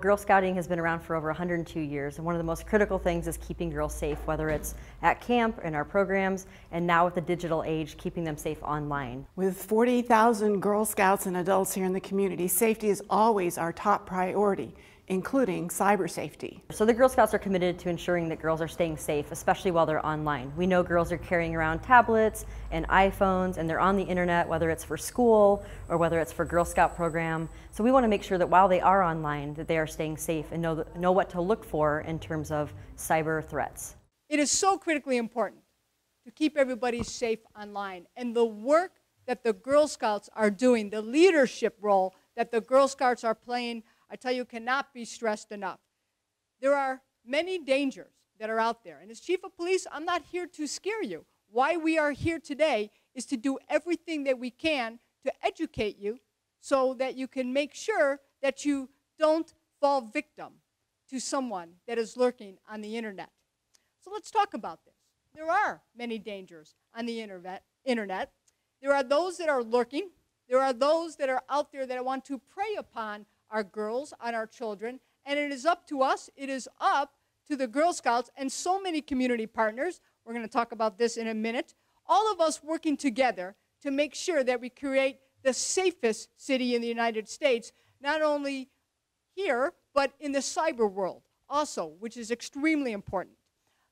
Girl Scouting has been around for over 102 years, and one of the most critical things is keeping girls safe, whether it's at camp, in our programs, and now with the digital age, keeping them safe online. With 40,000 Girl Scouts and adults here in the community, safety is always our top priority, including cyber safety. So the Girl Scouts are committed to ensuring that girls are staying safe, especially while they're online. We know girls are carrying around tablets and iPhones, and they're on the internet, whether it's for school or whether it's for Girl Scout program. So we want to make sure that while they are online, that they are staying safe and know what to look for in terms of cyber threats. It is so critically important to keep everybody safe online. And the work that the Girl Scouts are doing, the leadership role that the Girl Scouts are playing, I tell you, cannot be stressed enough. There are many dangers that are out there. And as Chief of Police, I'm not here to scare you. Why we are here today is to do everything that we can to educate you so that you can make sure that you don't fall victim to someone that is lurking on the internet. So let's talk about this. There are many dangers on the internet. There are those that are lurking. There are those that are out there that want to prey upon our girls, on our children, and it is up to us, it is up to the Girl Scouts and so many community partners, we're going to talk about this in a minute, all of us working together to make sure that we create the safest city in the United States, not only here, but in the cyber world also, which is extremely important.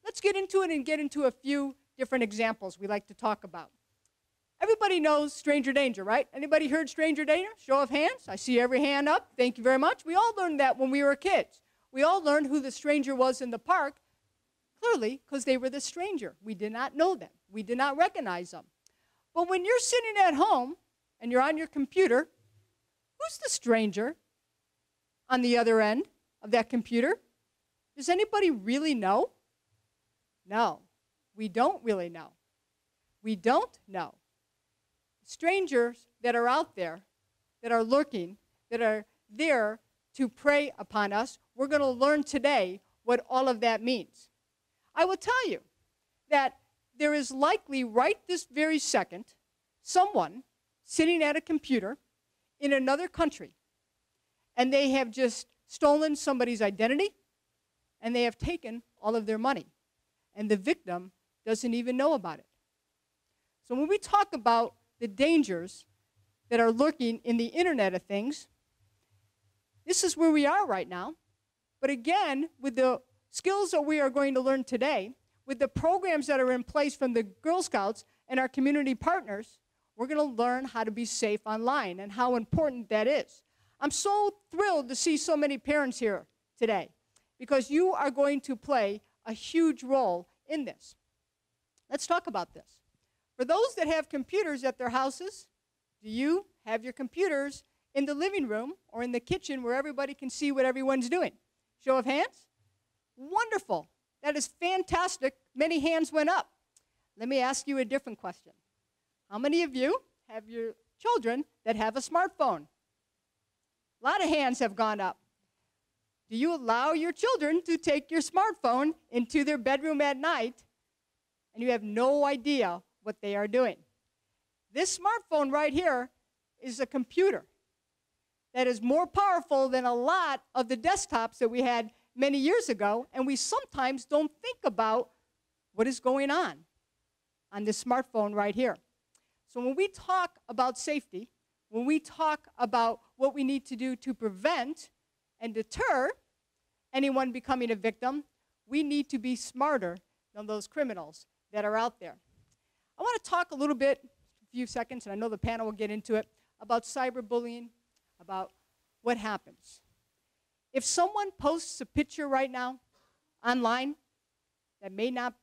Let's get into it and get into a few different examples we like to talk about. Everybody knows stranger danger, right? Anybody heard stranger danger? Show of hands. I see every hand up. Thank you very much. We all learned that when we were kids. We all learned who the stranger was in the park, clearly, because they were the stranger. We did not know them. We did not recognize them. But when you're sitting at home and you're on your computer, who's the stranger on the other end of that computer? Does anybody really know? No, we don't really know. We don't know. Strangers that are out there, that are lurking, that are there to prey upon us, we're going to learn today what all of that means. I will tell you that there is likely right this very second someone sitting at a computer in another country, and they have just stolen somebody's identity, and they have taken all of their money, and the victim doesn't even know about it. So when we talk about the dangers that are lurking in the Internet of Things, this is where we are right now. But again, with the skills that we are going to learn today, with the programs that are in place from the Girl Scouts and our community partners, we're going to learn how to be safe online and how important that is. I'm so thrilled to see so many parents here today because you are going to play a huge role in this. Let's talk about this. For those that have computers at their houses, do you have your computers in the living room or in the kitchen where everybody can see what everyone's doing? Show of hands? Wonderful. That is fantastic. Many hands went up. Let me ask you a different question. How many of you have your children that have a smartphone? A lot of hands have gone up. Do you allow your children to take your smartphone into their bedroom at night and you have no idea what they are doing? This smartphone right here is a computer that is more powerful than a lot of the desktops that we had many years ago, and we sometimes don't think about what is going on this smartphone right here. So when we talk about safety, when we talk about what we need to do to prevent and deter anyone becoming a victim, we need to be smarter than those criminals that are out there. I want to talk a little bit, a few seconds, and I know the panel will get into it, about cyberbullying, about what happens. If someone posts a picture right now online that may not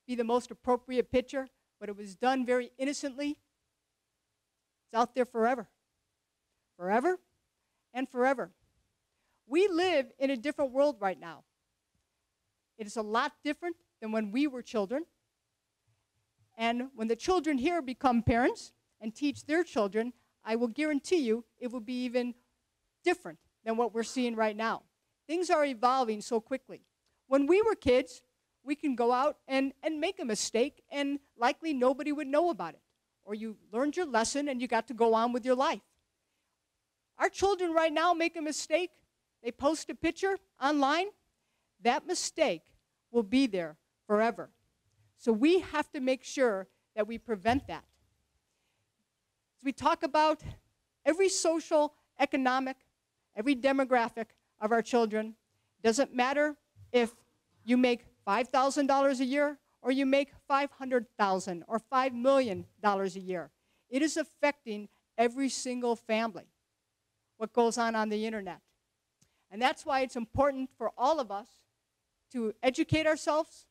be the most appropriate picture, but it was done very innocently, it's out there forever. Forever and forever. We live in a different world right now. It is a lot different than when we were children. And when the children here become parents and teach their children, I will guarantee you it will be even different than what we're seeing right now. Things are evolving so quickly. When we were kids, we can go out and make a mistake, and likely nobody would know about it. Or you learned your lesson and you got to go on with your life. Our children right now make a mistake, they post a picture online, that mistake will be there forever. So we have to make sure that we prevent that. As we talk about every social, economic, every demographic of our children, doesn't matter if you make $5,000 a year or you make $500,000 or $5 million a year. It is affecting every single family, what goes on the internet. And that's why it's important for all of us to educate ourselves,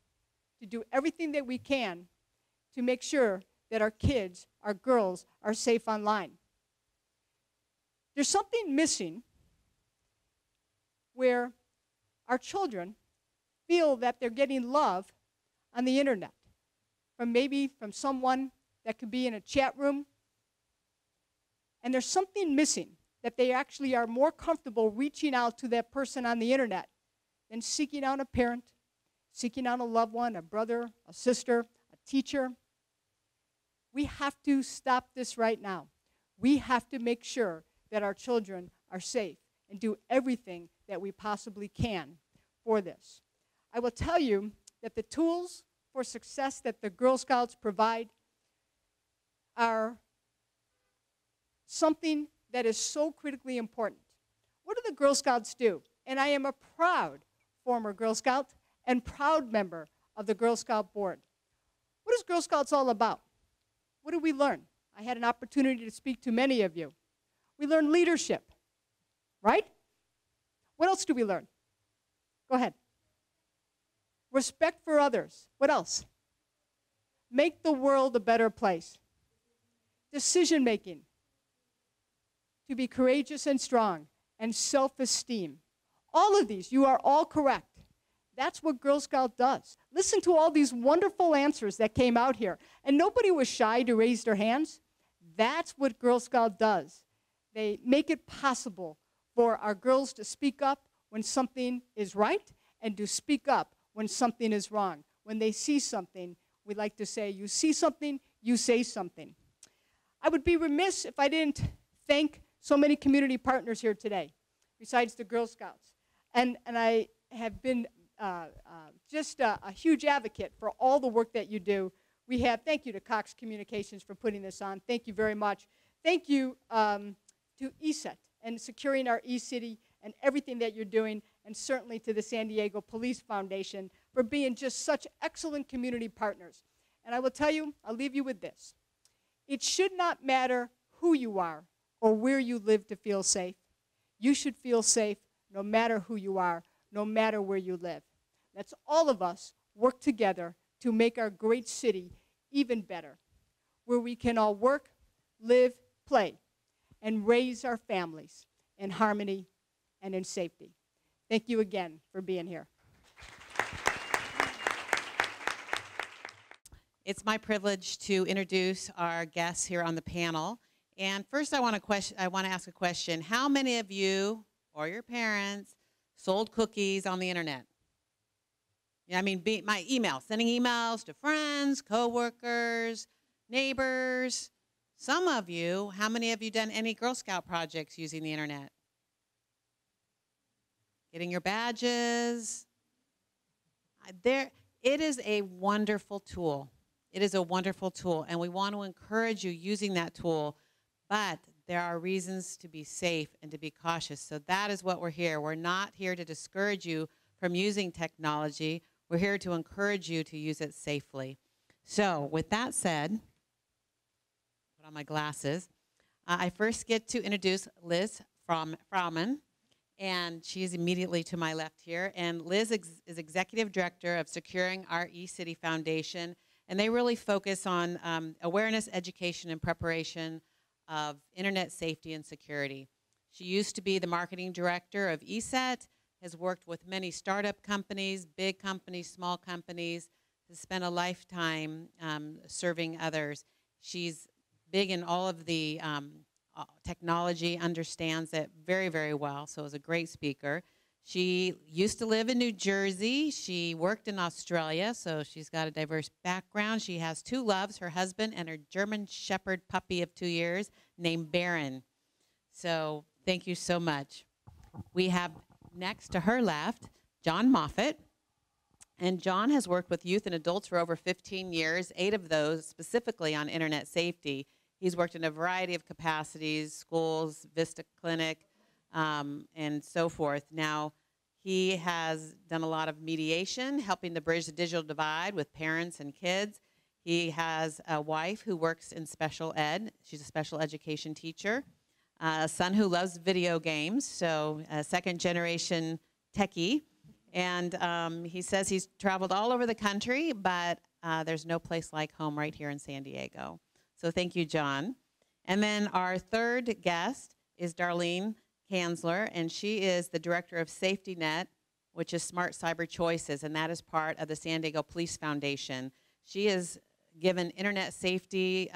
to do everything that we can to make sure that our kids, our girls, are safe online. There's something missing where our children feel that they're getting love on the internet, maybe from someone that could be in a chat room. And there's something missing, that they actually are more comfortable reaching out to that person on the internet than seeking out a parent, seeking out a loved one, a brother, a sister, a teacher. We have to stop this right now. We have to make sure that our children are safe and do everything that we possibly can for this. I will tell you that the tools for success that the Girl Scouts provide are something that is so critically important. What do the Girl Scouts do? And I am a proud former Girl Scout and proud member of the Girl Scout board. What is Girl Scouts all about? What do we learn? I had an opportunity to speak to many of you. We learn leadership, right? What else do we learn? Go ahead. Respect for others. What else? Make the world a better place. Decision making. To be courageous and strong, and self-esteem. All of these, you are all correct. That's what Girl Scout does. Listen to all these wonderful answers that came out here. And nobody was shy to raise their hands. That's what Girl Scout does. They make it possible for our girls to speak up when something is right and to speak up when something is wrong. When they see something, we like to say, you see something, you say something. I would be remiss if I didn't thank so many community partners here today, besides the Girl Scouts. And I have been just a huge advocate for all the work that you do. Thank you to Cox Communications for putting this on. Thank you very much. Thank you to ESET and securing our eCity and everything that you're doing, and certainly to the San Diego Police Foundation for being just such excellent community partners. And I will tell you, I'll leave you with this. It should not matter who you are or where you live to feel safe. You should feel safe no matter who you are, no matter where you live. Let's all of us work together to make our great city even better, where we can all work, live, play, and raise our families in harmony and in safety. Thank you again for being here. It's my privilege to introduce our guests here on the panel. And first I want to ask a question. How many of you or your parents sold cookies on the internet? Yeah, I mean, my email, sending emails to friends, coworkers, neighbors. Some of you, how many of you done any Girl Scout projects using the internet? Getting your badges. It is a wonderful tool. It is a wonderful tool, and we want to encourage you using that tool, but there are reasons to be safe and to be cautious. So that is what we're here. We're not here to discourage you from using technology. We're here to encourage you to use it safely. So with that said, put on my glasses. I first get to introduce Liz Frauman, and she's immediately to my left here. And Liz is Executive Director of Securing Our eCity Foundation, and they really focus on awareness, education, and preparation of internet safety and security. She used to be the Marketing Director of ESET, has worked with many startup companies, big companies, small companies, has spent a lifetime serving others. She's big in all of the technology, understands it very, very well, so is a great speaker. She used to live in New Jersey. She worked in Australia, so she's got a diverse background. She has two loves, her husband and her German Shepherd puppy of 2 years named Baron. So thank you so much. We have next to her left, John Moffitt. And John has worked with youth and adults for over 15 years, 8 of those specifically on internet safety. He's worked in a variety of capacities, schools, Vista Clinic, and so forth. Now, he has done a lot of mediation, helping to bridge the digital divide with parents and kids. He has a wife who works in special ed. She's a special education teacher. A son who loves video games, so a second-generation techie. And he says he's traveled all over the country, but there's no place like home right here in San Diego. So thank you, John. And then our third guest is Darlene Canzle, and she is the director of Safety Net, which is Smart Cyber Choices, and that is part of the San Diego Police Foundation. She has given internet safety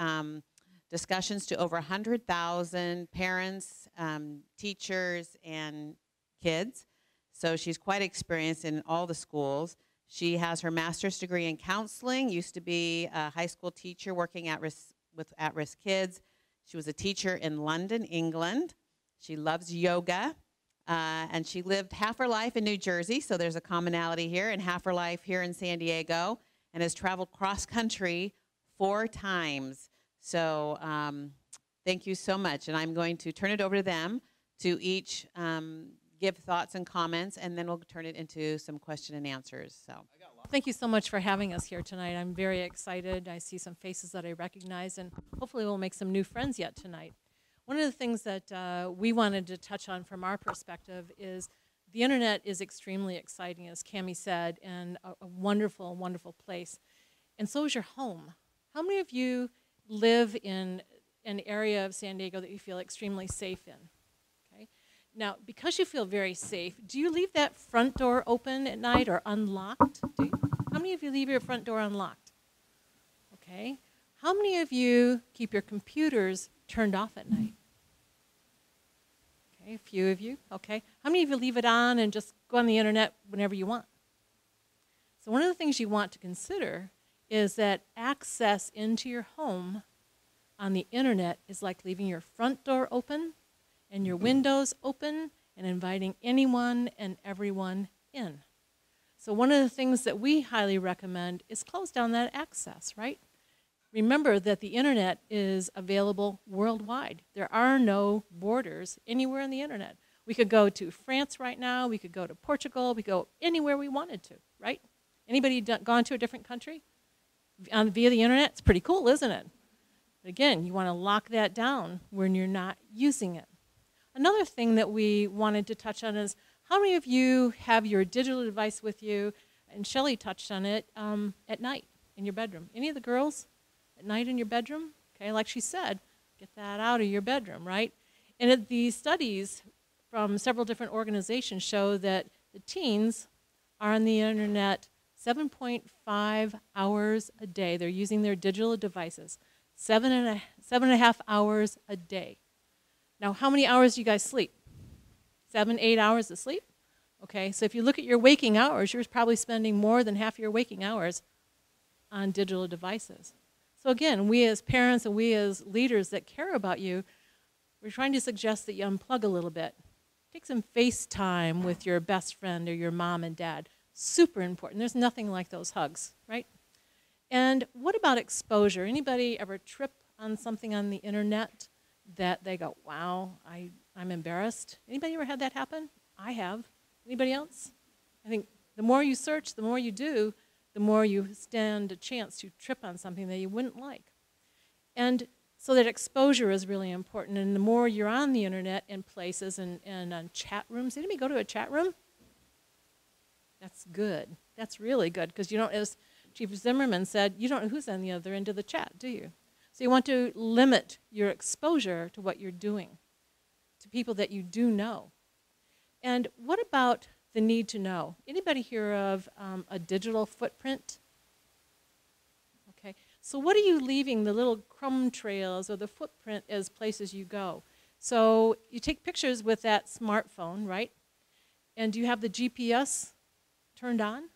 discussions to over 100,000 parents, teachers, and kids. So she's quite experienced in all the schools. She has her master's degree in counseling, used to be a high school teacher working with at-risk kids. She was a teacher in London, England. She loves yoga, and she lived half her life in New Jersey, so there's a commonality here, and half her life here in San Diego, and has traveled cross-country 4 times. So thank you so much, and I'm going to turn it over to them to each give thoughts and comments, and then we'll turn it into some question and answers. So, thank you so much for having us here tonight. I'm very excited. I see some faces that I recognize, and hopefully we'll make some new friends yet tonight. One of the things that we wanted to touch on from our perspective is the internet is extremely exciting, as Cammie said, and a wonderful, wonderful place. And so is your home. How many of you live in an area of San Diego that you feel extremely safe in? Okay. Now, because you feel very safe, do you leave that front door open at night or unlocked? Do you? How many of you leave your front door unlocked? Okay. How many of you keep your computers turned off at night? Okay, a few of you. Okay. How many of you leave it on and just go on the internet whenever you want? So one of the things you want to consider is that access into your home on the internet is like leaving your front door open and your windows open and inviting anyone and everyone in. So one of the things that we highly recommend is close down that access, right? Remember that the internet is available worldwide. There are no borders anywhere on the internet. We could go to France right now, we could go to Portugal, we could go anywhere we wanted to, right? Anybody gone to a different country via the internet? It's pretty cool, isn't it? But again, you want to lock that down when you're not using it. Another thing that we wanted to touch on is how many of you have your digital device with you, and Shelley touched on it, at night in your bedroom? Any of the girls at night in your bedroom? Okay, like she said, get that out of your bedroom, right? And the studies from several different organizations show that the teens are on the internet 7.5 hours a day. They're using their digital devices, 7.5 hours a day. Now, how many hours do you guys sleep? 7, 8 hours of sleep? Okay, so if you look at your waking hours, you're probably spending more than half your waking hours on digital devices. So again, we as parents and we as leaders that care about you, we're trying to suggest that you unplug a little bit. Take some FaceTime with your best friend or your mom and dad. Super important. There's nothing like those hugs, right? And what about exposure? Anybody ever trip on something on the internet that they go, wow, I'm embarrassed? Anybody ever had that happen? I have. Anybody else? I think the more you search, the more you do, the more you stand a chance to trip on something that you wouldn't like. And so that exposure is really important. And the more you're on the internet in places and on chat rooms. Anybody go to a chat room? That's good. That's really good, because you don't, as Chief Zimmerman said, you don't know who's on the other end of the chat, do you? So you want to limit your exposure to what you're doing, to people that you do know. And what about the need to know? Anybody hear of a digital footprint? Okay, so what are you leaving, the little crumb trails or the footprint as places you go? So you take pictures with that smartphone, right? And do you have the GPS turned on?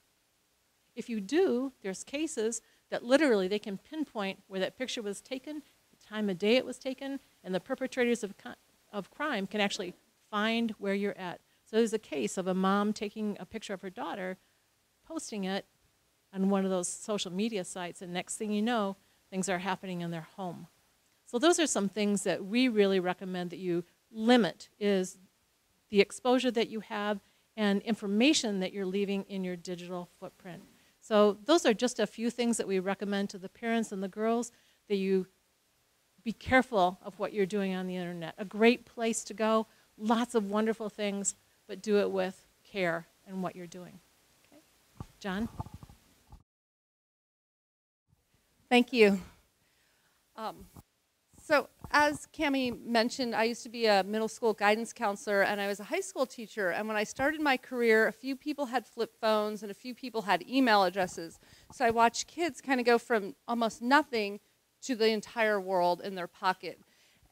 If you do, there's cases that literally they can pinpoint where that picture was taken, the time of day it was taken, and the perpetrators of crime can actually find where you're at. So there's a case of a mom taking a picture of her daughter, posting it on one of those social media sites, and next thing you know, things are happening in their home. So those are some things that we really recommend that you limit, is the exposure that you have and information that you're leaving in your digital footprint. So those are just a few things that we recommend to the parents and the girls, that you be careful of what you're doing on the internet. A great place to go, lots of wonderful things, but do it with care in what you're doing. Okay. John? Thank you. So as Cammie mentioned, I used to be a middle school guidance counselor, and I was a high school teacher. And when I started my career, a few people had flip phones and a few people had email addresses. So I watched kids kind of go from almost nothing to the entire world in their pocket.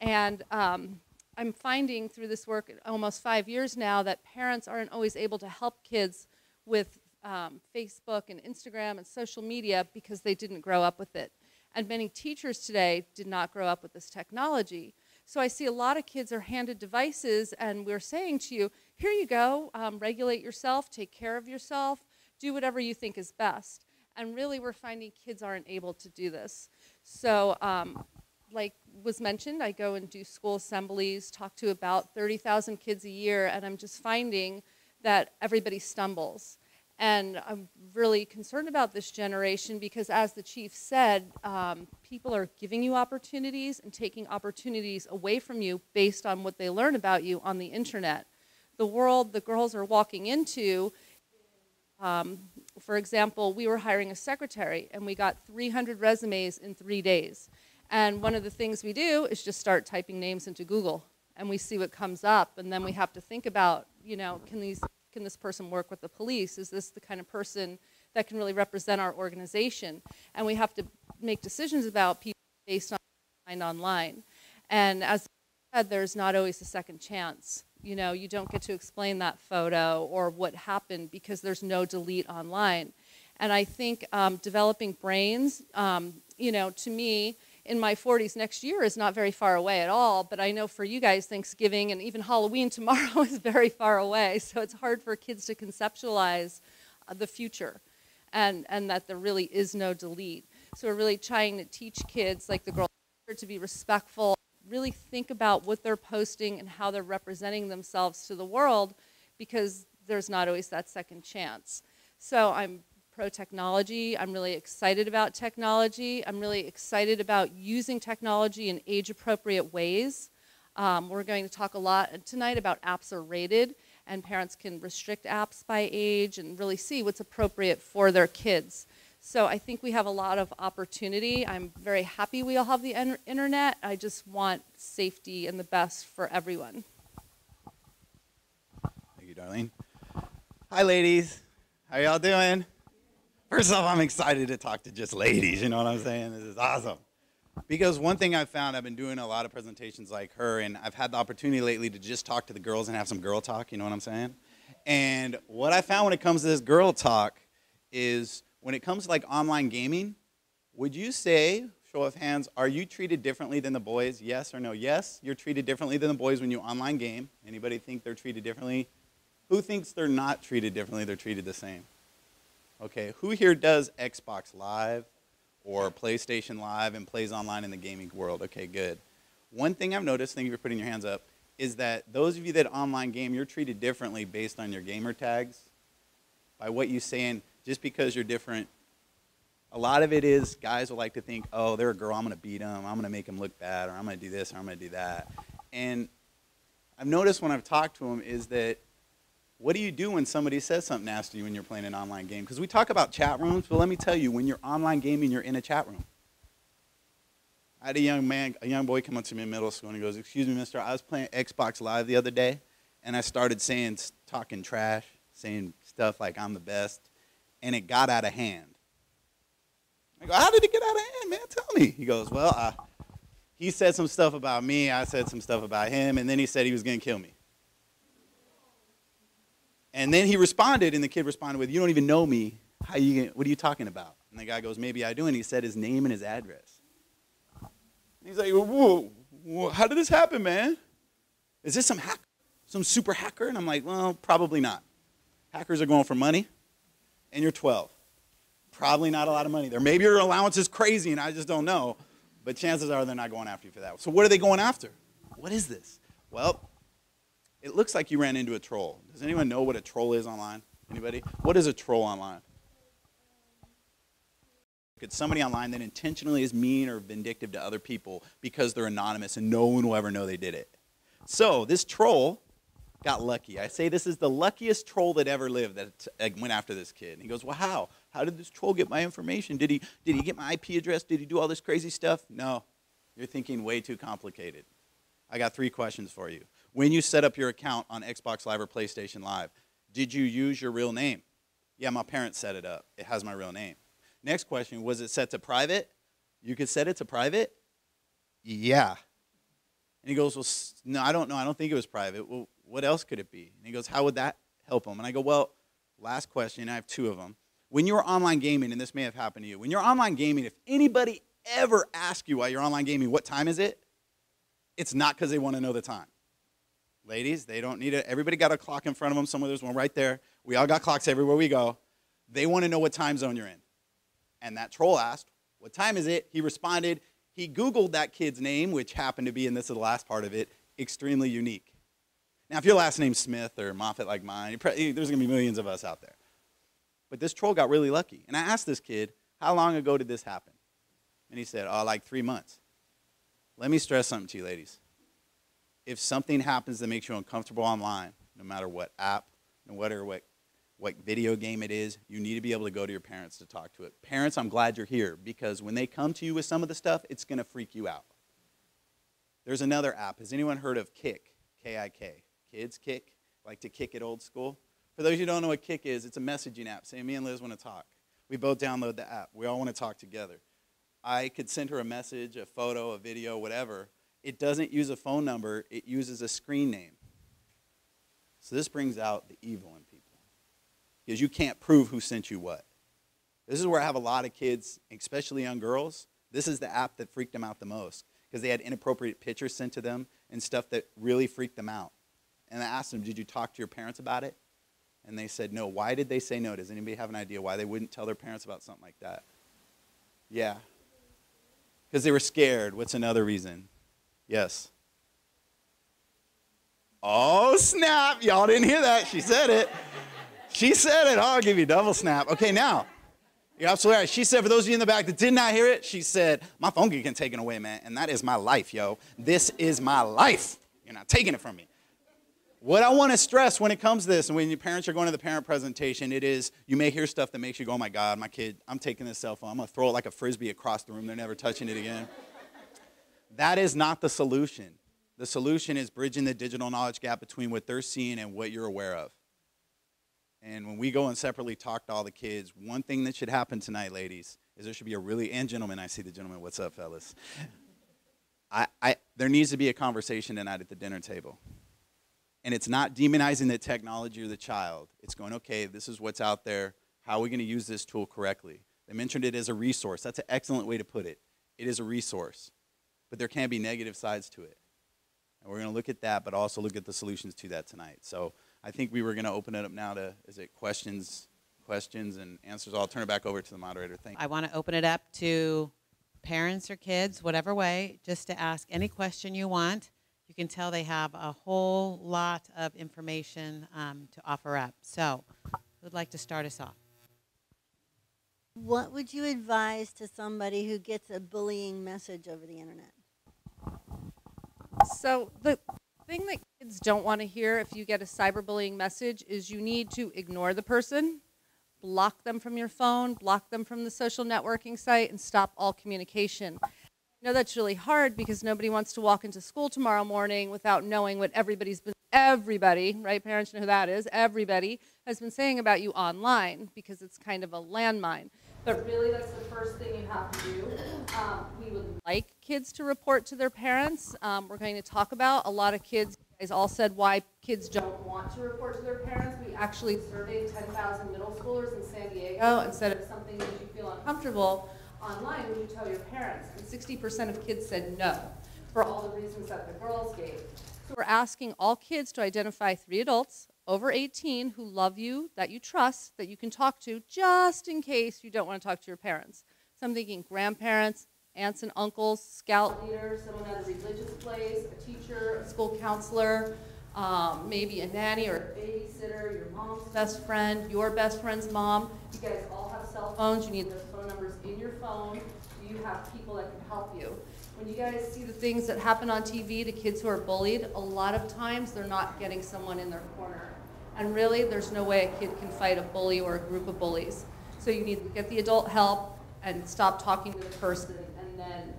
And I'm finding through this work almost 5 years now that parents aren't always able to help kids with Facebook and Instagram and social media because they didn't grow up with it. And many teachers today did not grow up with this technology. So I see a lot of kids are handed devices, and we're saying to you, here you go, regulate yourself, take care of yourself, do whatever you think is best. And really we're finding kids aren't able to do this. So like was mentioned, I go and do school assemblies, talk to about 30,000 kids a year, and I'm just finding that everybody stumbles. And I'm really concerned about this generation because, as the chief said, people are giving you opportunities and taking opportunities away from you based on what they learn about you on the internet. The world the girls are walking into, for example, we were hiring a secretary and we got 300 resumes in 3 days. And one of the things we do is just start typing names into Google and we see what comes up, and then we have to think about, you know, can this person work with the police? Is this the kind of person that can really represent our organization? And we have to make decisions about people based on what we find online. And as I said, there's not always a second chance. You know, you don't get to explain that photo or what happened because there's no delete online. And I think developing brains, you know, to me, in my 40s next year is not very far away at all, but I know for you guys, Thanksgiving and even Halloween tomorrow is very far away, so it's hard for kids to conceptualize the future and that there really is no delete. So we're really trying to teach kids, like the girls, to be respectful, really think about what they're posting and how they're representing themselves to the world, because there's not always that second chance. So I'm pro-technology. I'm really excited about technology. I'm really excited about using technology in age-appropriate ways. We're going to talk a lot tonight about apps are rated, and parents can restrict apps by age and really see what's appropriate for their kids. So I think we have a lot of opportunity. I'm very happy we all have the internet. I just want safety and the best for everyone. Thank you, Darlene. Hi, ladies. How y'all doing? First off, I'm excited to talk to just ladies, you know what I'm saying? This is awesome. Because one thing I've found, I've been doing a lot of presentations like her, and I've had the opportunity lately to just talk to the girls and have some girl talk, you know what I'm saying? And what I found when it comes to this girl talk is, when it comes to like online gaming, would you say, show of hands, are you treated differently than the boys? Yes or no? Yes, you're treated differently than the boys when you online game. Anybody think they're treated differently? Who thinks they're not treated differently, they're treated the same? Okay, who here does Xbox Live or PlayStation Live and plays online in the gaming world? Okay, good. One thing I've noticed, thank you for putting your hands up, is that those of you that online game, you're treated differently based on your gamer tags, by what you say, and just because you're different. A lot of it is guys will like to think, oh, they're a girl, I'm going to beat them, I'm going to make them look bad, or I'm going to do this, or I'm going to do that. And I've noticed when I've talked to them is that, what do you do when somebody says something nasty when you're playing an online game? Because we talk about chat rooms, but let me tell you, when you're online gaming, you're in a chat room. I had a young boy come up to me in middle school and he goes, excuse me, mister, I was playing Xbox Live the other day, and I started talking trash, saying stuff like I'm the best, and it got out of hand. I go, how did it get out of hand, man? Tell me. He goes, well, he said some stuff about me, I said some stuff about him, and then he said he was going to kill me. And then he responded, and the kid responded with, you don't even know me. What are you talking about? And the guy goes, maybe I do. And he said his name and his address. And he's like, whoa, how did this happen, man? Is this some hack? Some super hacker? And I'm like, well, probably not. Hackers are going for money, and you're 12. Probably not a lot of money there. Maybe your allowance is crazy, and I just don't know. But chances are they're not going after you for that. So what are they going after? What is this? Well, it looks like you ran into a troll. Does anyone know what a troll is online? Anybody? What is a troll online? It's somebody online that intentionally is mean or vindictive to other people because they're anonymous and no one will ever know they did it. So this troll got lucky. I say this is the luckiest troll that ever lived that went after this kid. And he goes, well, how? How did this troll get my information? Did he get my IP address? Did he do all this crazy stuff? No. You're thinking way too complicated. I got 3 questions for you. When you set up your account on Xbox Live or PlayStation Live, did you use your real name? Yeah, my parents set it up. It has my real name. Next question, was it set to private? You could set it to private? Yeah. And he goes, well, no, I don't know. I don't think it was private. Well, what else could it be? And he goes, how would that help him? And I go, well, last question. I have 2 of them. When you're online gaming, and this may have happened to you, when you're online gaming, if anybody ever asks you while you're online gaming, what time is it? It's not because they want to know the time. Ladies, they don't need it. Everybody got a clock in front of them. Somewhere there's one right there. We all got clocks everywhere we go. They want to know what time zone you're in. And that troll asked, what time is it? He responded. He Googled that kid's name, which happened to be, and this is the last part of it, extremely unique. Now, if your last name's Smith or Moffitt like mine, there's going to be millions of us out there. But this troll got really lucky. And I asked this kid, how long ago did this happen? And he said, oh, like 3 months. Let me stress something to you, ladies. If something happens that makes you uncomfortable online, no matter what app, no matter what video game it is, you need to be able to go to your parents to talk to it. Parents, I'm glad you're here, because when they come to you with some of the stuff, it's going to freak you out. There's another app. Has anyone heard of Kik? K-I-K. Kids Kik? Like to kick it old school? For those who don't know what Kik is, it's a messaging app. Say, me and Liz want to talk. We both download the app. We all want to talk together. I could send her a message, a photo, a video, whatever. It doesn't use a phone number. It uses a screen name. So this brings out the evil in people, because you can't prove who sent you what. This is where I have a lot of kids, especially young girls. This is the app that freaked them out the most, because they had inappropriate pictures sent to them and stuff that really freaked them out. And I asked them, did you talk to your parents about it? And they said no. Why did they say no? Does anybody have an idea why they wouldn't tell their parents about something like that? Yeah. Because they were scared. What's another reason? Yes. Oh, snap. Y'all didn't hear that. She said it. She said it. Oh, I'll give you double snap. Okay, now, you're absolutely right. She said, for those of you in the back that did not hear it, she said, my phone can get taken away, man, and that is my life, yo. This is my life. You're not taking it from me. What I want to stress when it comes to this, and when your parents are going to the parent presentation, it is, you may hear stuff that makes you go, oh my God, my kid, I'm taking this cell phone. I'm going to throw it like a Frisbee across the room. They're never touching it again. That is not the solution. The solution is bridging the digital knowledge gap between what they're seeing and what you're aware of. And when we go and separately talk to all the kids, one thing that should happen tonight, ladies, is there should be a really, and gentlemen, I see the gentleman, what's up, fellas? There needs to be a conversation tonight at the dinner table. And it's not demonizing the technology or the child. It's going, okay, this is what's out there. How are we going to use this tool correctly? They mentioned it as a resource. That's an excellent way to put it. It is a resource. But there can be negative sides to it. And we're going to look at that, but also look at the solutions to that tonight. So I think we were going to open it up now to, is it questions and answers? I'll turn it back over to the moderator. Thank you. I want to open it up to parents or kids, whatever way, just to ask any question you want. You can tell they have a whole lot of information to offer up. So who'd like to start us off? What would you advise to somebody who gets a bullying message over the internet? So the thing that kids don't want to hear if you get a cyberbullying message is you need to ignore the person, block them from your phone, block them from the social networking site, and stop all communication. I know that's really hard because nobody wants to walk into school tomorrow morning without knowing what everybody, right, parents know who that is, everybody has been saying about you online, because it's kind of a landmine. But really, that's the first thing you have to do. We would like kids to report to their parents. We're going to talk about a lot of kids. You guys all said why kids don't want to report to their parents. We actually surveyed 10,000 middle schoolers in San Diego and said if something makes you feel uncomfortable online, would you tell your parents? And 60% of kids said no, for all the reasons that the girls gave. So we're asking all kids to identify 3 adults over 18 who love you, that you trust, that you can talk to, just in case you don't want to talk to your parents. So I'm thinking grandparents, aunts and uncles, scout leaders, someone at a religious place, a teacher, a school counselor, maybe a nanny or a babysitter, your mom's best friend, your best friend's mom. You guys all have cell phones. You need those phone numbers in your phone. You have people that can help you. When you guys see the things that happen on TV to kids who are bullied, a lot of times they're not getting someone in their corner. And really, there's no way a kid can fight a bully or a group of bullies. So you need to get the adult help and stop talking to the person, and then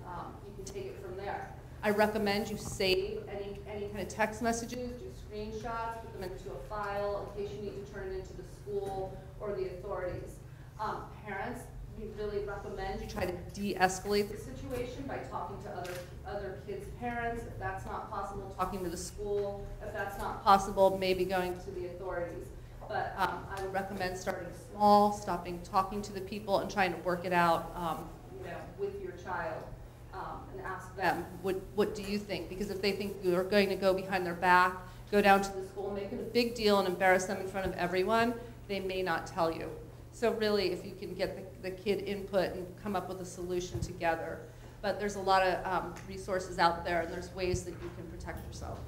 you can take it from there. I recommend you save any kind of text messages, do screenshots, put them into a file in case you need to turn it into the school or the authorities. Parents, we really recommend you try to de-escalate the situation by talking to other kids' parents. If that's not possible, talking to the school. If that's not possible, maybe going to the authorities. But I would recommend starting small, talking to the people and trying to work it out with your child. And ask them, what do you think? Because if they think you're going to go behind their back, go down to the school, make it a big deal and embarrass them in front of everyone, they may not tell you. So really, if you can get the kid input and come up with a solution together. But there's a lot of resources out there, and there's ways that you can protect yourself.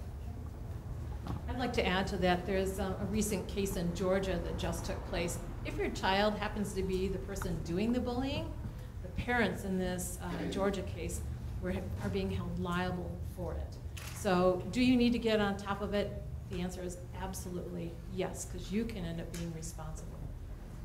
I'd like to add to that, there's a recent case in Georgia that just took place. If your child happens to be the person doing the bullying, the parents in this Georgia case are being held liable for it. So do you need to get on top of it? The answer is absolutely yes, because you can end up being responsible.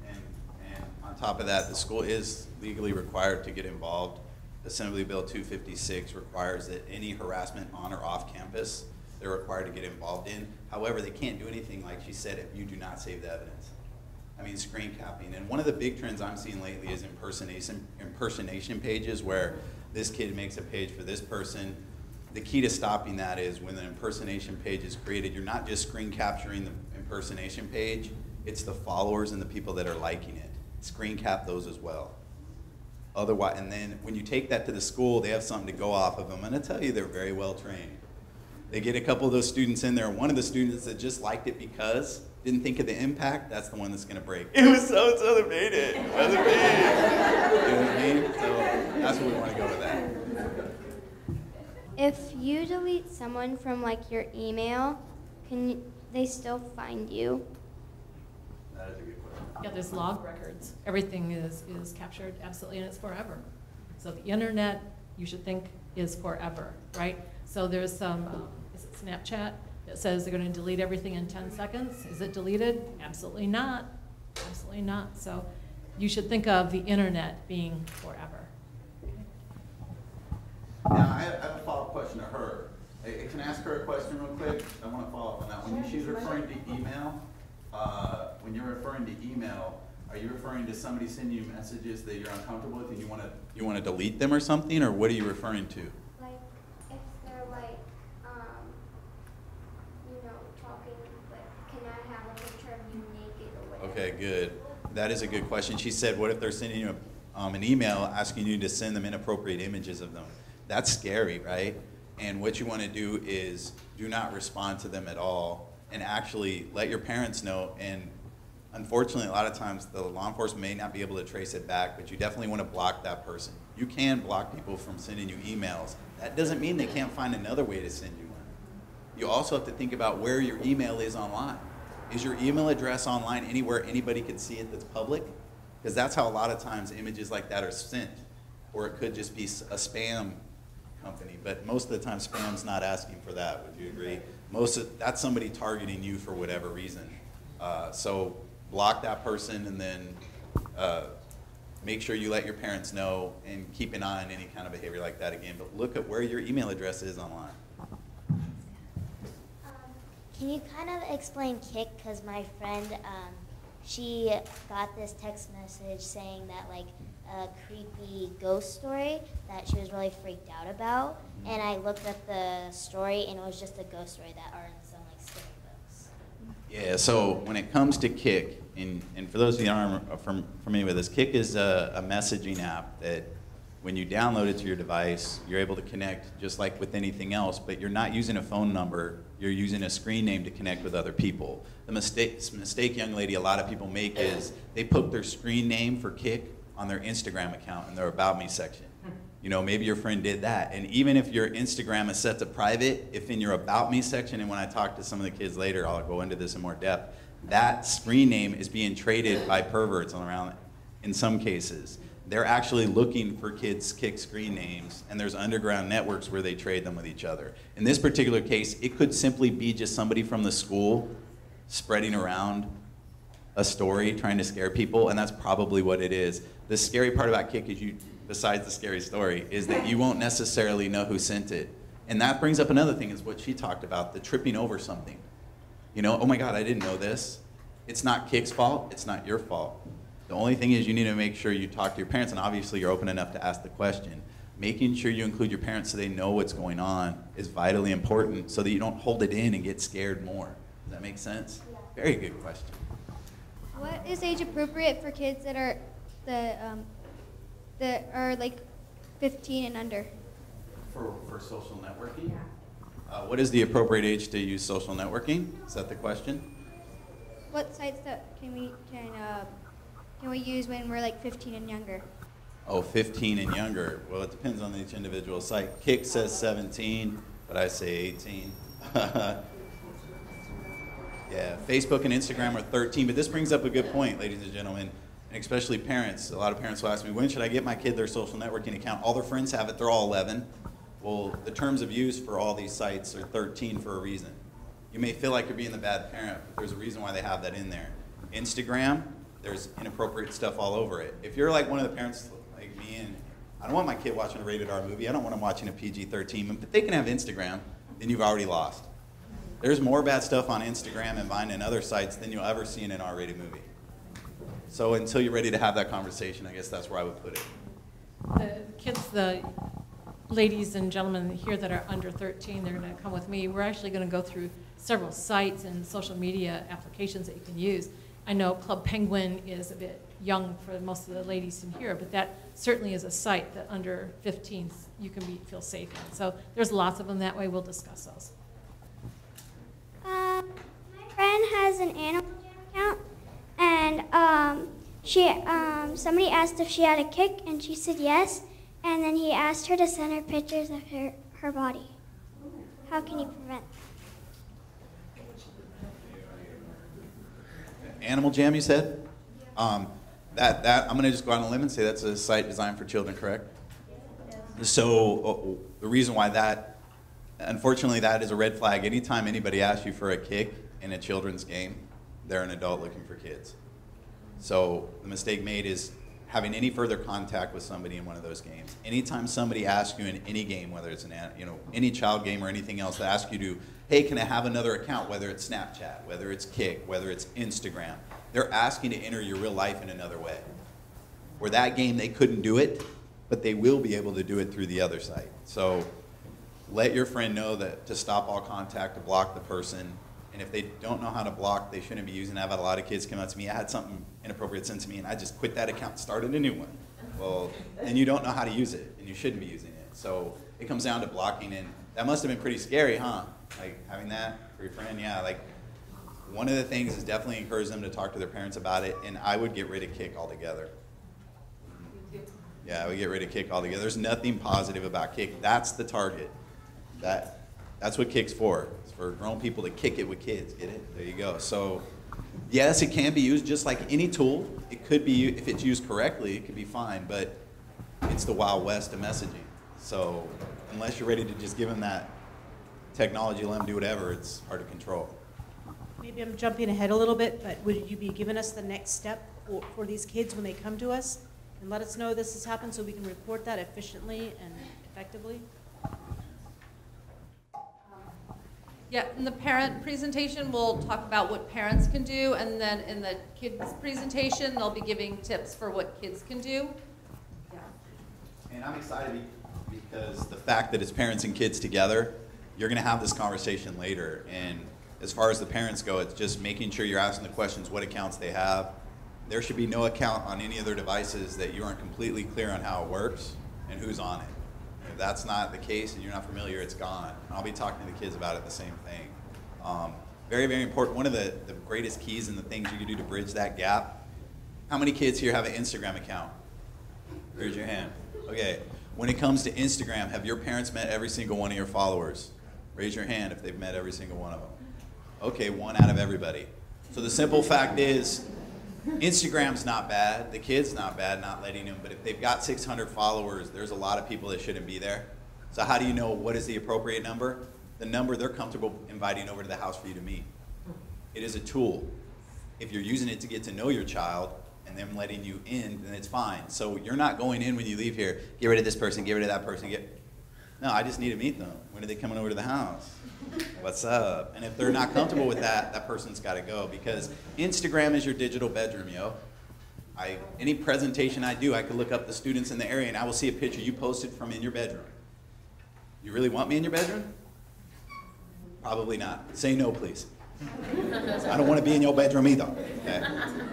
And on top of that, the school is legally required to get involved. Assembly Bill 256 requires that any harassment on or off campus, they're required to get involved in. However, they can't do anything, like she said, if you do not save the evidence. I mean, screen capping. And one of the big trends I'm seeing lately is impersonation pages, where this kid makes a page for this person. The key to stopping that is when an impersonation page is created, you're not just screen capturing the impersonation page, it's the followers and the people that are liking it. Screen cap those as well. Otherwise, and then when you take that to the school, they have something to go off of. I'm going to tell you, they're very well trained. They get a couple of those students in there. One of the students that just liked it because didn't think of the impact, that's the one that's going to break. It was so-and-so that made it. It wasn't me. You know what I mean? So that's what we want to go with that. If you delete someone from like your email, can they still find you? That is a good question. Yeah, there's log records. Everything is captured absolutely, and it's forever. So the internet, you should think, is forever, right? So there's some, is it Snapchat, that says they're going to delete everything in 10 seconds. Is it deleted? Absolutely not. Absolutely not. So you should think of the internet being forever. Now, I have a follow-up question to her. Can I ask her a question real quick? I want to follow up on that. When she's referring to email, when you're referring to email, are you referring to somebody sending you messages that you're uncomfortable with and you want to delete them or something, or what are you referring to? Like if they're like, talking, but can I have a picture of you naked or whatever? Okay, good. That is a good question. She said, what if they're sending you an email asking you to send them inappropriate images of them? That's scary, right? And what you want to do is do not respond to them at all and actually let your parents know. And unfortunately, a lot of times the law enforcement may not be able to trace it back, but you definitely want to block that person. You can block people from sending you emails. That doesn't mean they can't find another way to send you one. You also have to think about where your email is online. Is your email address online anywhere anybody could see it that's public? Because that's how a lot of times images like that are sent. Or it could just be a spam company, but most of the time spam's not asking for that. Would you agree? That's somebody targeting you for whatever reason. So block that person, and then make sure you let your parents know and keep an eye on any kind of behavior like that again. But look at where your email address is online. Can you kind of explain Kik? Because my friend, she got this text message saying that like a creepy ghost story that she was really freaked out about, and I looked at the story and it was just a ghost story that are in some like scary books. Yeah, so when it comes to Kik, and for those of you who aren't familiar with this, Kik is a messaging app that when you download it to your device, you're able to connect just like with anything else, but you're not using a phone number you're using a screen name to connect with other people. The mistake, young lady, a lot of people make is they put their screen name for Kik on their Instagram account in their About Me section. You know, maybe your friend did that. And even if your Instagram is set to private, if in your About Me section, and when I talk to some of the kids later, I'll go into this in more depth, that screen name is being traded by perverts around in some cases. They're actually looking for kids' Kik screen names, and there's underground networks where they trade them with each other. In this particular case, it could simply be just somebody from the school spreading around a story, trying to scare people, and that's probably what it is. The scary part about Kik is besides the scary story, is that you won't necessarily know who sent it. And that brings up another thing, is what she talked about, the tripping over something. You know, oh my God, I didn't know this. It's not Kik's fault, it's not your fault. The only thing is you need to make sure you talk to your parents, and obviously you're open enough to ask the question. Making sure you include your parents so they know what's going on is vitally important, so that you don't hold it in and get scared more. Does that make sense? Very good question. What is age appropriate for kids that are like 15 and under? For social networking? What is the appropriate age to use social networking? Is that the question? What sites can we use when we're like 15 and younger? Oh, 15 and younger. Well, it depends on each individual site. Kik says 17, but I say 18. Yeah, Facebook and Instagram are 13, but this brings up a good point, ladies and gentlemen, and especially parents. A lot of parents will ask me, when should I get my kid their social networking account? All their friends have it, they're all 11. Well, the terms of use for all these sites are 13 for a reason. You may feel like you're being the bad parent, but there's a reason why they have that in there. Instagram, there's inappropriate stuff all over it. If you're like one of the parents like me, and I don't want my kid watching a rated R movie, I don't want them watching a PG-13, but they can have Instagram, then you've already lost. There's more bad stuff on Instagram and Vine and other sites than you'll ever see in an R-rated movie. So until you're ready to have that conversation, I guess that's where I would put it. The kids, the ladies and gentlemen here that are under 13, they're going to come with me. We're actually going to go through several sites and social media applications that you can use. I know Club Penguin is a bit young for most of the ladies in here, but that certainly is a site that under 15 you can feel safe in. So there's lots of them that way. We'll discuss those. My friend has an Animaljam account, and somebody asked if she had a Kik, and she said yes. And then he asked her to send her pictures of her body. How can you prevent Animaljam, you said? That I'm going to just go out on a limb and say that's a site designed for children, correct? So the reason why that, unfortunately, that is a red flag. Anytime anybody asks you for a Kik in a children's game, they're an adult looking for kids. So the mistake made is having any further contact with somebody in one of those games. Anytime somebody asks you in any game, whether it's any child game or anything else, they ask you to, hey, can I have another account, whether it's Snapchat, whether it's Kik, whether it's Instagram, they're asking to enter your real life in another way. Where that game, they couldn't do it, but they will be able to do it through the other site. So let your friend know that to stop all contact, to block the person. And if they don't know how to block, they shouldn't be using it. I've had a lot of kids come up to me, I had something inappropriate sent to me, and I just quit that account and started a new one. Well, and you don't know how to use it, and you shouldn't be using it. So it comes down to blocking, and that must have been pretty scary, huh? Like having that for your friend, yeah. Like one of the things is definitely encourage them to talk to their parents about it, and I would get rid of Kik altogether. Yeah, I would get rid of Kik altogether. There's nothing positive about Kik. That's the target. That's what Kik's for. It's for grown people to kick it with kids. Get it? There you go. So, yes, it can be used just like any tool. It could be, if it's used correctly, it could be fine. But it's the Wild West of messaging. So, unless you're ready to just give them that technology, let them do whatever, it's hard to control. Maybe I'm jumping ahead a little bit, but would you be giving us the next step for these kids when they come to us? And let us know this has happened so we can report that efficiently and effectively? Yeah, in the parent presentation, we'll talk about what parents can do, and then in the kids' presentation, they'll be giving tips for what kids can do. Yeah. And I'm excited because the fact that it's parents and kids together, you're going to have this conversation later. And as far as the parents go, it's just making sure you're asking the questions, what accounts they have. There should be no account on any of their devices that you aren't completely clear on how it works and who's on it. If that's not the case and you're not familiar, it's gone. I'll be talking to the kids about it, the same thing. Very, very important. One of the greatest keys and the things you can do to bridge that gap. How many kids here have an Instagram account? Raise your hand. Okay. When it comes to Instagram, have your parents met every single one of your followers? Raise your hand if they've met every single one of them. Okay, 1 out of everybody. So the simple fact is, Instagram's not bad, the kid's not bad, not letting them, but if they've got 600 followers, there's a lot of people that shouldn't be there. So how do you know what is the appropriate number? The number they're comfortable inviting over to the house for you to meet. It is a tool. If you're using it to get to know your child and them letting you in, then it's fine. So you're not going in when you leave here, get rid of this person, get rid of that person, no, I just need to meet them. When are they coming over to the house? What's up? And if they're not comfortable with that, that person's got to go, because Instagram is your digital bedroom, yo. Any presentation I do, I could look up the students in the area and I will see a picture you posted from in your bedroom. You really want me in your bedroom? Probably not. Say no, please. I don't want to be in your bedroom either. Okay?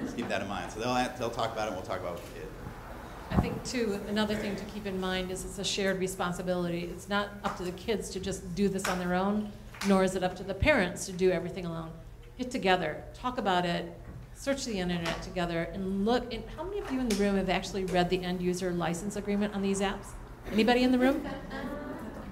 Just keep that in mind. So they'll talk about it and we'll talk about it with the kid. I think, too, another thing to keep in mind is it's a shared responsibility. It's not up to the kids to just do this on their own, nor is it up to the parents to do everything alone. Get together, talk about it, search the internet together, and look. And how many of you in the room have actually read the end user license agreement on these apps? Anybody in the room?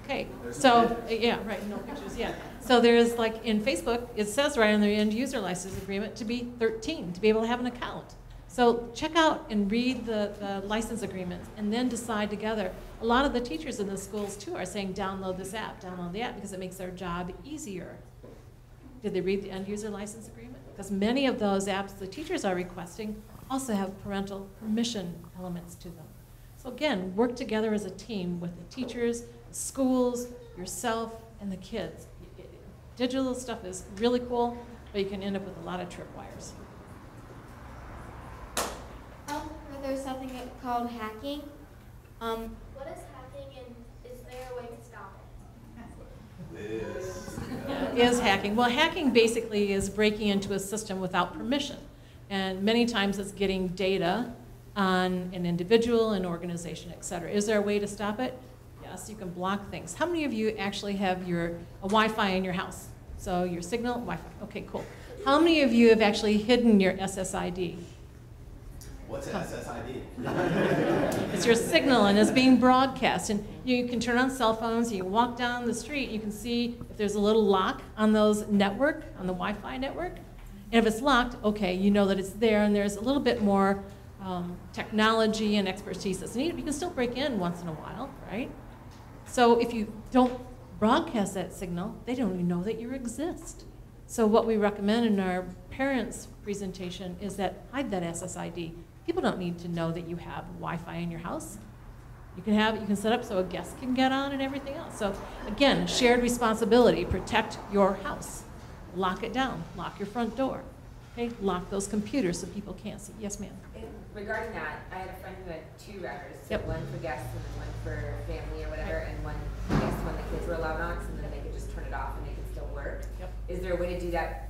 Okay, so, yeah, right, no pictures, yeah. So there's, like, in Facebook, it says right on the end user license agreement to be 13, to be able to have an account. So check out and read the license agreements and then decide together. A lot of the teachers in the schools, too, are saying download this app, download the app, because it makes their job easier. Did they read the end user license agreement? Because many of those apps the teachers are requesting also have parental permission elements to them. So again, work together as a team with the teachers, the schools, yourself, and the kids. Digital stuff is really cool, but you can end up with a lot of tripwires. There's something called hacking. What is hacking, and is there a way to stop it? Is hacking. Well, hacking basically is breaking into a system without permission. And many times it's getting data on an individual, an organization, et cetera. Is there a way to stop it? Yes, you can block things. How many of you actually have a Wi-Fi in your house? So your signal, Wi-Fi. Okay, cool. How many of you have actually hidden your SSID? What's an SSID? It's your signal, and it's being broadcast. And you can turn on cell phones, you can walk down the street, you can see if there's a little lock on those network, on the Wi-Fi network. And if it's locked, okay, you know that it's there, and there's a little bit more technology and expertise that's needed. You can still break in once in a while, right? So if you don't broadcast that signal, they don't even know that you exist. So what we recommend in our parents' presentation is that hide that SSID. People don't need to know that you have Wi-Fi in your house. You can set up so a guest can get on and everything else. So again, shared responsibility. Protect your house. Lock it down. Lock your front door. Okay? Lock those computers so people can't see. Yes, ma'am. Regarding that, I had a friend who had 2 routers. So Yep. one for guests and then one for family or whatever, and one for guests when the kids were allowed on, and then they could just turn it off and it could still work. Yep. Is there a way to do that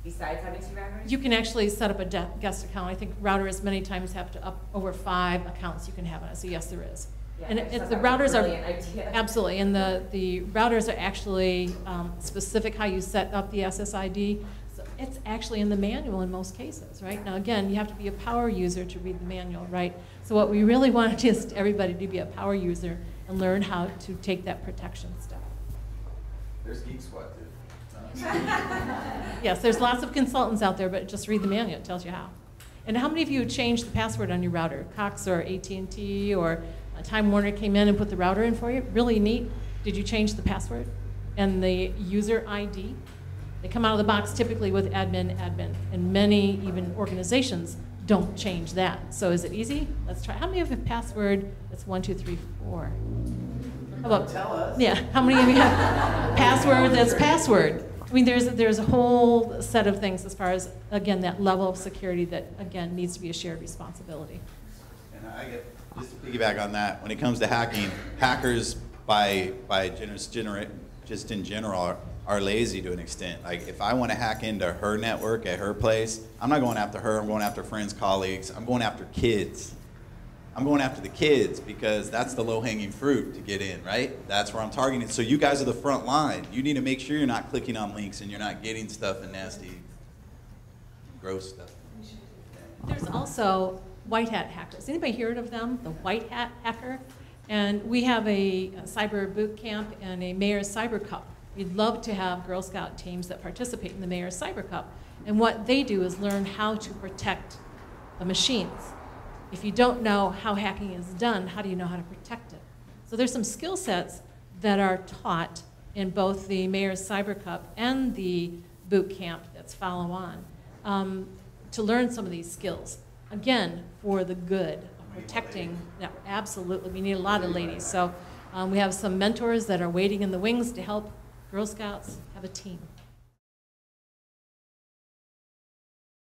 besides having 2 routers? You can actually set up a guest account. I think routers many times have to up over 5 accounts you can have on it. So yes, there is. Yeah, And I just thought the that was routers a are brilliant idea. absolutely, and the routers are actually specific how you set up the SSID. So it's actually in the manual in most cases, right? Now again, you have to be a power user to read the manual, right? So what we really want is everybody to be a power user and learn how to take that protection step. There's Geek Squad too. Yes, there's lots of consultants out there, but just read the manual, it tells you how. And how many of you changed the password on your router? Cox or AT&T or Time Warner came in and put the router in for you? Really neat. Did you change the password and the user ID? They come out of the box typically with admin, and many even organizations don't change that. So is it easy? Let's try. How many of you have a password that's 1, 2, 3, 4? How about, tell us. Yeah, how many of you have password that's password? I mean, there's a whole set of things as far as, again, that level of security that, again, needs to be a shared responsibility. And I get, just to piggyback on that, when it comes to hacking, hackers just in general are lazy to an extent. Like if I want to hack into her network at her place, I'm not going after her, I'm going after friends, colleagues, I'm going after kids. I'm going after the kids because that's the low-hanging fruit to get in, right? That's where I'm targeting. So you guys are the front line. You need to make sure you're not clicking on links and you're not getting stuff and nasty, gross stuff. There's also white hat hackers. Anybody heard of them? The white hat hacker? And we have a cyber boot camp and a Mayor's Cyber Cup. We'd love to have Girl Scout teams that participate in the Mayor's Cyber Cup. And what they do is learn how to protect the machines. If you don't know how hacking is done, how do you know how to protect it? So there's some skill sets that are taught in both the Mayor's Cyber Cup and the boot camp that's follow on to learn some of these skills. Again, for the good of protecting. Yeah, absolutely, we need a lot of ladies. So we have some mentors that are waiting in the wings to help Girl Scouts have a team.